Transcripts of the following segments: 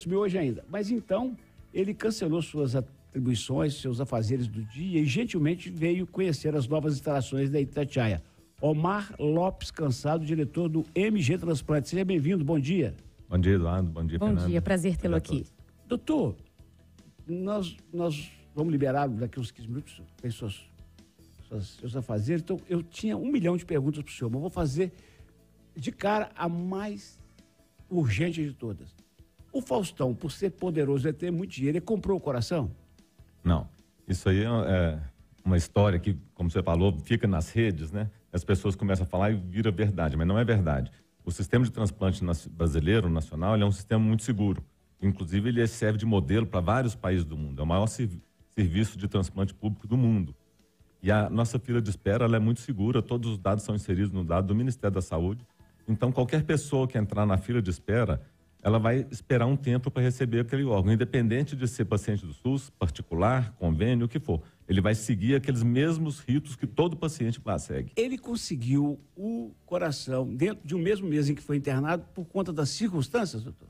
assumiu hoje ainda. Mas então, ele cancelou suas atribuições, seus afazeres do dia e gentilmente veio conhecer as novas instalações da Itatiaia. Omar Lopes Cansado, diretor do MG Transplante. Seja bem-vindo, bom dia. Bom dia, Eduardo. Bom dia, Fernando. Bom dia, prazer tê-lo aqui. Doutor, nós vamos liberar daqui uns 15 minutos seus afazeres. Então, eu tinha 1 milhão de perguntas para o senhor, mas vou fazer de cara a mais urgente de todas. O Faustão, por ser poderoso e ter muito dinheiro, ele comprou o coração? Não. Isso aí é uma história que, como você falou, fica nas redes, né? As pessoas começam a falar e vira verdade, mas não é verdade. O sistema de transplante brasileiro, nacional, ele é um sistema muito seguro. Inclusive, ele serve de modelo para vários países do mundo. É o maior serviço de transplante público do mundo. E a nossa fila de espera ela é muito segura, todos os dados são inseridos no dado do Ministério da Saúde. Então, qualquer pessoa que entrar na fila de espera, ela vai esperar um tempo para receber aquele órgão, independente de ser paciente do SUS, particular, convênio, o que for. Ele vai seguir aqueles mesmos ritos que todo paciente lá segue. Ele conseguiu o coração dentro de um mesmo mês em que foi internado por conta das circunstâncias, doutor?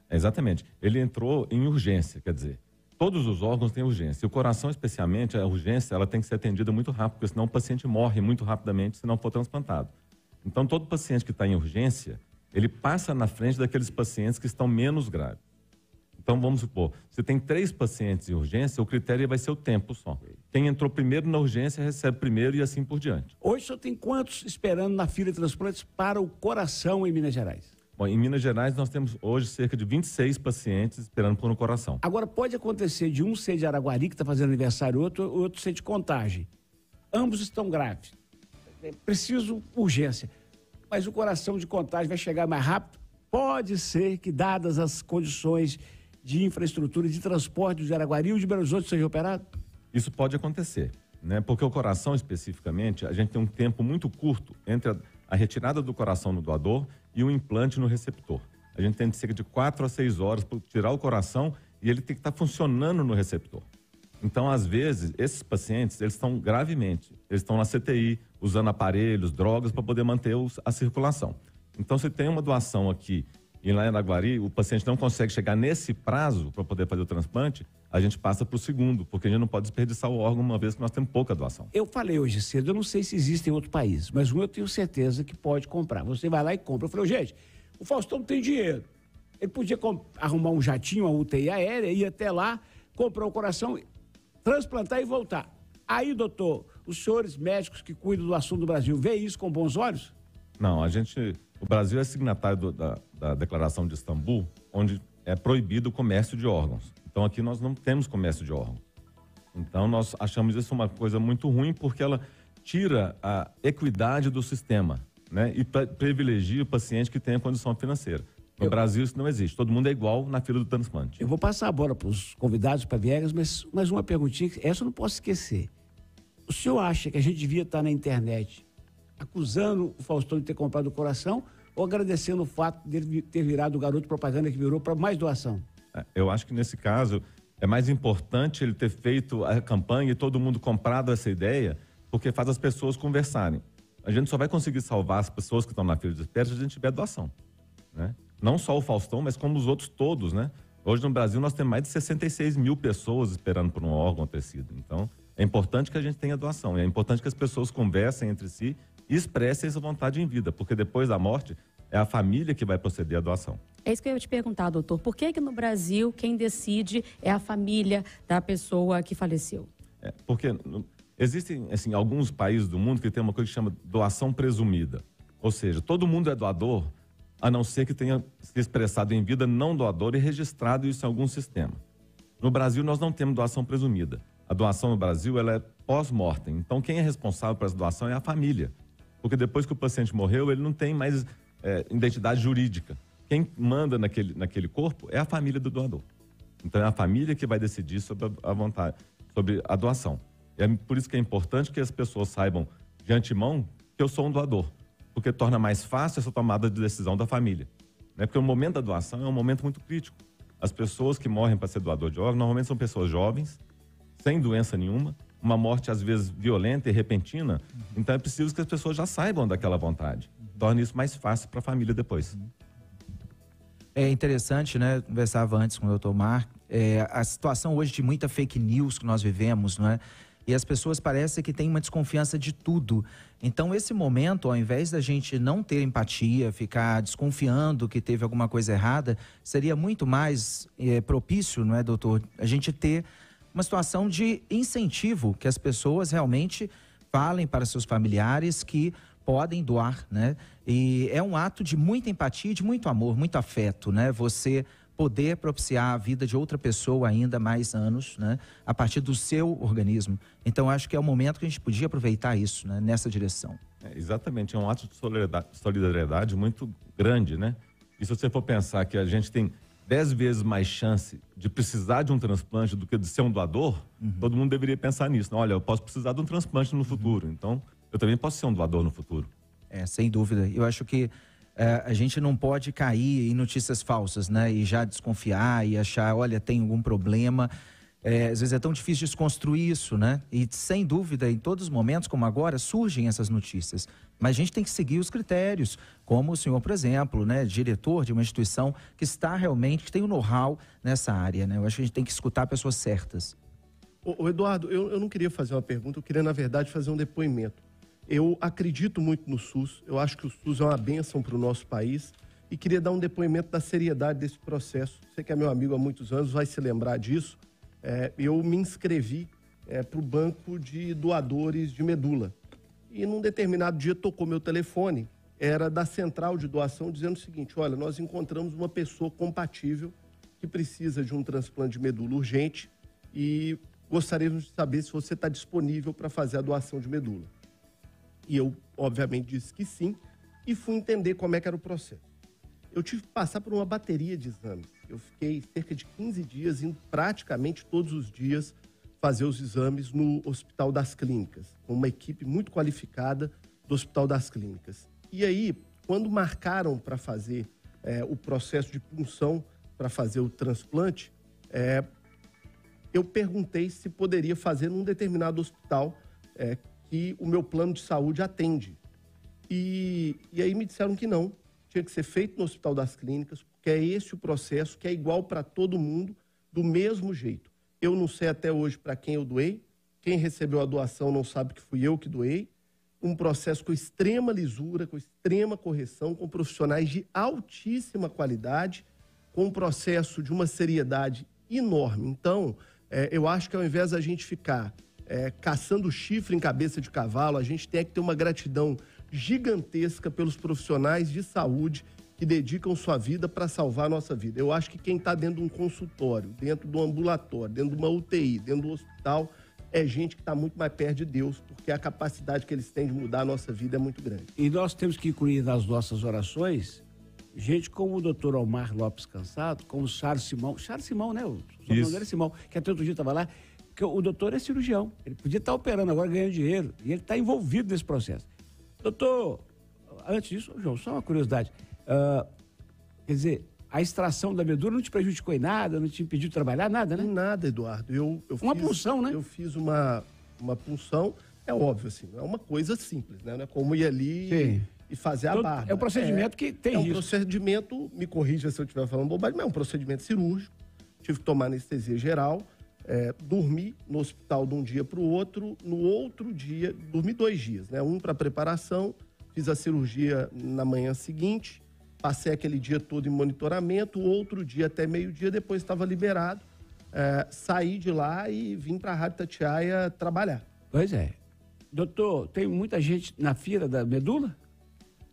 Exatamente. Ele entrou em urgência, quer dizer, todos os órgãos têm urgência. O coração, especialmente, a urgência, ela tem que ser atendida muito rápido, porque senão o paciente morre muito rapidamente se não for transplantado. Então, todo paciente que está em urgência, ele passa na frente daqueles pacientes que estão menos graves. Então, vamos supor, se tem 3 pacientes em urgência, o critério vai ser o tempo só. Quem entrou primeiro na urgência recebe primeiro e assim por diante. Hoje só tem quantos esperando na fila de transplantes para o coração em Minas Gerais? Bom, em Minas Gerais nós temos hoje cerca de 26 pacientes esperando por um coração. Agora, pode acontecer de um ser de Araguari, que está fazendo aniversário, outro ser de Contagem. Ambos estão graves. É preciso urgência. Mas o coração de Contagem vai chegar mais rápido? Pode ser que, dadas as condições de infraestrutura e de transporte de Araguari, o de Belo Horizonte seja operado? Isso pode acontecer, né? Porque o coração, especificamente, a gente tem um tempo muito curto entre a retirada do coração no doador e o implante no receptor. A gente tem cerca de 4 a 6 horas para tirar o coração e ele tem que estar funcionando no receptor. Então, às vezes, esses pacientes, eles estão gravemente, eles estão na CTI, usando aparelhos, drogas para poder manter a circulação. Então, se tem uma doação aqui e lá em Araguari, o paciente não consegue chegar nesse prazo para poder fazer o transplante, a gente passa para o segundo, porque a gente não pode desperdiçar o órgão uma vez que nós temos pouca doação. Eu falei hoje cedo, eu não sei se existe em outro país, mas um eu tenho certeza que pode comprar. Você vai lá e compra. Eu falei, gente, o Faustão tem dinheiro. Ele podia arrumar um jatinho, uma UTI aérea, ir até lá, comprar o coração, transplantar e voltar. Aí, doutor, os senhores médicos que cuidam do assunto do Brasil, vê isso com bons olhos? Não, o Brasil é signatário da Declaração de Istambul, onde é proibido o comércio de órgãos. Então aqui nós não temos comércio de órgãos. Então nós achamos isso uma coisa muito ruim porque ela tira a equidade do sistema, né? E privilegia o paciente que tem a condição financeira. No Brasil isso não existe, todo mundo é igual na fila do transplante. Eu vou passar a bola para os convidados, para Viegas, mas mais uma perguntinha, essa eu não posso esquecer. O senhor acha que a gente devia estar na internet acusando o Faustão de ter comprado o coração ou agradecendo o fato dele ter virado o garoto propaganda que virou para mais doação? Eu acho que nesse caso é mais importante ele ter feito a campanha e todo mundo comprado essa ideia, porque faz as pessoas conversarem. A gente só vai conseguir salvar as pessoas que estão na fila de espera se a gente tiver doação, né? Não só o Faustão, mas como os outros todos, né? Hoje no Brasil nós temos mais de 66 mil pessoas esperando por um órgão ou tecido. Então é importante que a gente tenha doação, é importante que as pessoas conversem entre si e expressem essa vontade em vida, porque depois da morte é a família que vai proceder à doação. É isso que eu ia te perguntar, doutor. Por que no Brasil quem decide é a família da pessoa que faleceu? Porque existem assim, alguns países do mundo que tem uma coisa que chama doação presumida. Ou seja, todo mundo é doador, a não ser que tenha se expressado em vida não doador e registrado isso em algum sistema. No Brasil nós não temos doação presumida. A doação no Brasil ela é pós-mortem. Então quem é responsável por essa doação é a família. Porque depois que o paciente morreu, ele não tem mais identidade jurídica. Quem manda naquele corpo é a família do doador. Então é a família que vai decidir sobre a vontade, sobre a doação. E é por isso que é importante que as pessoas saibam de antemão que eu sou um doador, porque torna mais fácil essa tomada de decisão da família, né? Porque o momento da doação é um momento muito crítico. As pessoas que morrem para ser doador de órgão normalmente são pessoas jovens, sem doença nenhuma, uma morte às vezes violenta e repentina. Então é preciso que as pessoas já saibam daquela vontade. Torna isso mais fácil para a família depois. É interessante, né? Conversava antes com o doutor Marco. A situação hoje de muita fake news que nós vivemos, não é? E as pessoas parecem que têm uma desconfiança de tudo. Então, esse momento, ao invés da gente não ter empatia, ficar desconfiando que teve alguma coisa errada, seria muito mais propício, não é, doutor? A gente ter uma situação de incentivo, que as pessoas realmente falem para seus familiares que podem doar, né? E é um ato de muita empatia, de muito amor, muito afeto, né? Você poder propiciar a vida de outra pessoa ainda mais anos, né? A partir do seu organismo. Então, acho que é o momento que a gente podia aproveitar isso, né? Nessa direção. Exatamente, é um ato de solidariedade muito grande, né? E se você for pensar que a gente tem 10 vezes mais chance de precisar de um transplante do que de ser um doador, todo mundo deveria pensar nisso. Olha, eu posso precisar de um transplante no futuro, então eu também posso ser um doador no futuro. Sem dúvida. Eu acho que a gente não pode cair em notícias falsas, né? E já desconfiar e achar, olha, tem algum problema. Às vezes é tão difícil desconstruir isso, né? E sem dúvida, em todos os momentos, como agora, surgem essas notícias. Mas a gente tem que seguir os critérios, como o senhor, por exemplo, né? Diretor de uma instituição que está realmente, que tem o know-how nessa área, né? Eu acho que a gente tem que escutar pessoas certas. Ô Eduardo, eu não queria fazer uma pergunta, eu queria, na verdade, fazer um depoimento. Eu acredito muito no SUS, eu acho que o SUS é uma bênção para o nosso país e queria dar um depoimento da seriedade desse processo. Você que é meu amigo há muitos anos vai se lembrar disso. Eu me inscrevi para o banco de doadores de medula. E num determinado dia tocou meu telefone, era da central de doação, dizendo o seguinte: olha, nós encontramos uma pessoa compatível que precisa de um transplante de medula urgente e gostaríamos de saber se você está disponível para fazer a doação de medula. E eu, obviamente, disse que sim e fui entender como é que era o processo. Eu tive que passar por uma bateria de exames. Eu fiquei cerca de 15 dias indo praticamente todos os dias fazer os exames no Hospital das Clínicas, com uma equipe muito qualificada do Hospital das Clínicas. E aí, quando marcaram para fazer o processo de punção, para fazer o transplante, eu perguntei se poderia fazer num determinado hospital que o meu plano de saúde atende. E aí me disseram que não, tinha que ser feito no Hospital das Clínicas, porque é esse o processo que é igual para todo mundo, do mesmo jeito. Eu não sei até hoje para quem eu doei, quem recebeu a doação não sabe que fui eu que doei. Um processo com extrema lisura, com extrema correção, com profissionais de altíssima qualidade, com um processo de uma seriedade enorme. Então, eu acho que ao invés da gente ficar caçando chifre em cabeça de cavalo, a gente tem que ter uma gratidão gigantesca pelos profissionais de saúde que dedicam sua vida para salvar a nossa vida. Eu acho que quem está dentro de um consultório, dentro do ambulatório, dentro de uma UTI, dentro do hospital, é gente que está muito mais perto de Deus, porque a capacidade que eles têm de mudar a nossa vida é muito grande. E nós temos que incluir nas nossas orações gente como o doutor Omar Lopes Cansado, como o Charles Simão, né? O sobrenome dele é Simão, que até outro dia estava lá, porque o doutor é cirurgião, ele podia estar operando agora, ganhando dinheiro, e ele está envolvido nesse processo. Doutor, antes disso, João, só uma curiosidade, quer dizer, a extração da medula não te prejudicou em nada, não te impediu de trabalhar, nada, né? Em nada, Eduardo. Uma punção, né? Eu fiz uma punção, é óbvio, assim, não é uma coisa simples, né? Não é como ir ali e fazer a barba. É um procedimento que tem risco. É um procedimento, me corrija se eu estiver falando bobagem, mas é um procedimento cirúrgico. Tive que tomar anestesia geral, dormi no hospital de um dia para o outro, no outro dia, dormi 2 dias, né? Um para preparação, fiz a cirurgia na manhã seguinte, passei aquele dia todo em monitoramento, o outro dia até meio-dia, depois estava liberado, saí de lá e vim para a Rádio Itatiaia trabalhar. Pois é. Doutor, tem muita gente na fila da medula?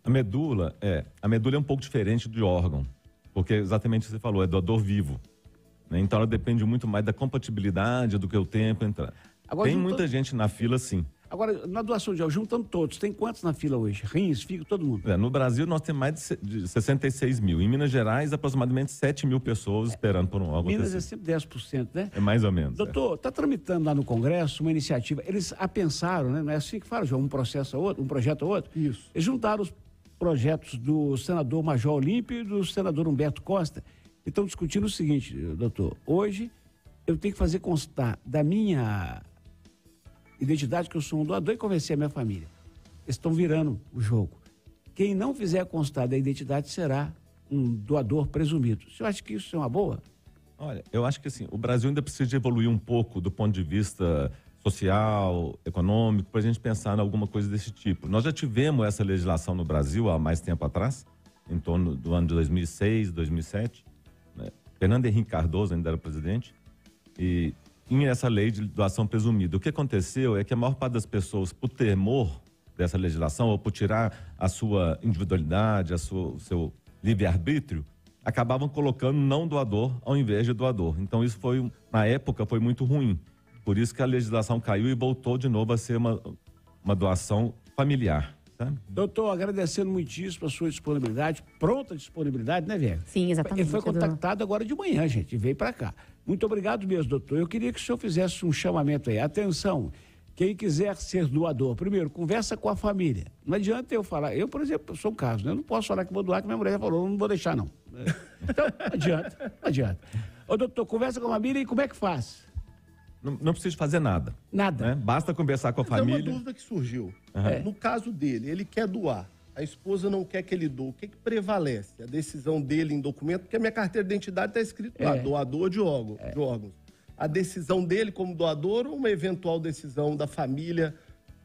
A medula é um pouco diferente do órgão, porque exatamente o que você falou, é doador vivo. Né? Então ela depende muito mais da compatibilidade do que o tempo entrar. Agora, tem muita gente na fila, sim. Agora, na doação de órgãos, juntando todos, tem quantos na fila hoje? Rins, fígado, todo mundo? No Brasil, nós temos mais de 66 mil. Em Minas Gerais, aproximadamente 7 mil pessoas esperando por um órgão. Minas é sempre 10%, né? É mais ou menos. Doutor, está tramitando lá no Congresso uma iniciativa. Eles apensaram, né? Não é assim que fala, João? Um processo a outro, um projeto a outro? Isso. Eles juntaram os projetos do senador Major Olímpio e do senador Humberto Costa. E estão discutindo o seguinte, doutor. Hoje, eu tenho que fazer constar da minha identidade que eu sou um doador e convencer a minha família. Eles estão virando o jogo. Quem não fizer constar da identidade será um doador presumido. Você acha que isso é uma boa? Olha, eu acho que assim, o Brasil ainda precisa de evoluir um pouco do ponto de vista social, econômico, para a gente pensar em alguma coisa desse tipo. Nós já tivemos essa legislação no Brasil há mais tempo atrás, em torno do ano de 2006, 2007. Né? Fernando Henrique Cardoso ainda era presidente, e tinha essa lei de doação presumida. O que aconteceu é que a maior parte das pessoas, por temor dessa legislação, ou por tirar a sua individualidade, o seu livre-arbítrio, acabavam colocando não doador ao invés de doador. Então isso foi, na época, foi muito ruim. Por isso que a legislação caiu e voltou de novo a ser uma doação familiar. Sabe? Doutor, agradecendo muitíssimo a sua disponibilidade, pronta disponibilidade, né, Vera? Sim, exatamente. Ele foi contactado agora de manhã, gente, e veio para cá. Muito obrigado mesmo, doutor. Eu queria que o senhor fizesse um chamamento aí. Atenção, quem quiser ser doador, primeiro, conversa com a família. Não adianta eu falar, eu, por exemplo, sou um caso, né? Eu não posso falar que vou doar, que minha mulher já falou, não vou deixar, não. Então, não adianta. Ô, doutor, conversa com a família e como é que faz? Não precisa fazer nada. Nada. Né? Basta conversar com a Mas família. é uma dúvida que surgiu. É. No caso dele, ele quer doar. A esposa não quer que ele doe. O que prevalece? A decisão dele em documento? Porque a minha carteira de identidade está escrito lá, doador de órgãos. A decisão dele como doador ou uma eventual decisão da família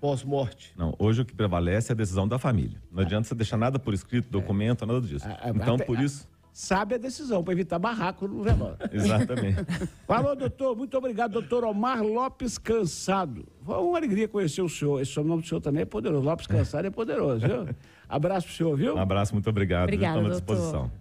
pós-morte? Não, hoje o que prevalece é a decisão da família. Não adianta você deixar nada por escrito, documento, nada disso. Então, por isso... Sabe a decisão, para evitar barraco no velório. Exatamente. Falou, doutor. Muito obrigado, doutor Omar Lopes Cansado. Foi uma alegria conhecer o senhor. Esse sobrenome do senhor também é poderoso. Lopes Cansado é poderoso, viu? Abraço pro senhor, viu? Um abraço, muito obrigado. Obrigada, Estamos à doutor. disposição.